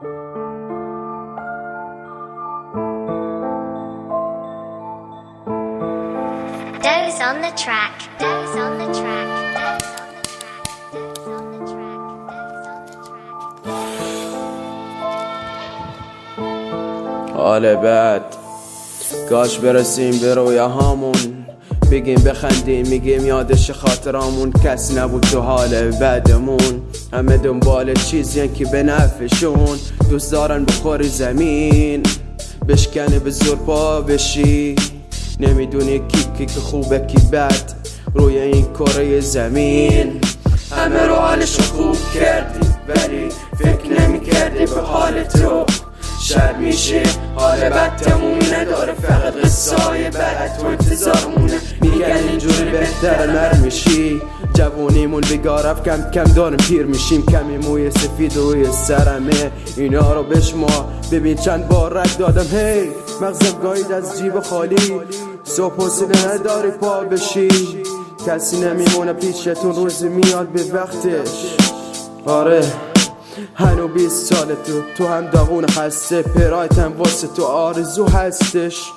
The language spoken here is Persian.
Doze on the track. Doze on the track. Doze on the track. Doze on the track. Doze on the track. حال بد کاش برسیم به رویاهامون، بگیم بخندیم میگیم یادش خاطرامون. کس نبود تو حال بعدمون، همه دنبال چیزی که به نفعشون. دوست دارن بخوری زمین بشکنه به زور پا بشی، نمیدونی کی خوبه کی بد روی این کره زمین. همه رو حالشو خوب کردی ولی فکر نمی کردی به حال تو. شب میشه حال بد تموم نداره، فقط قصای بعد تو انتظار مونه. میگن اینجوری بهتر نر میشی، جوونیمون بگارف کم کم دارم پیر میشیم. کمی موی سفید روی سرمه، اینا رو بشما ببین چند بار رد دادم. هی مغزم گاهید از جیب خالی، صبح حوصله نداری پا بشی. کسی نمیمونه پیشتون روزی میاد به وقتش. آره هنو 20 سال تو هم داغون هسته، پرایتم واسه تو آرزو هستش.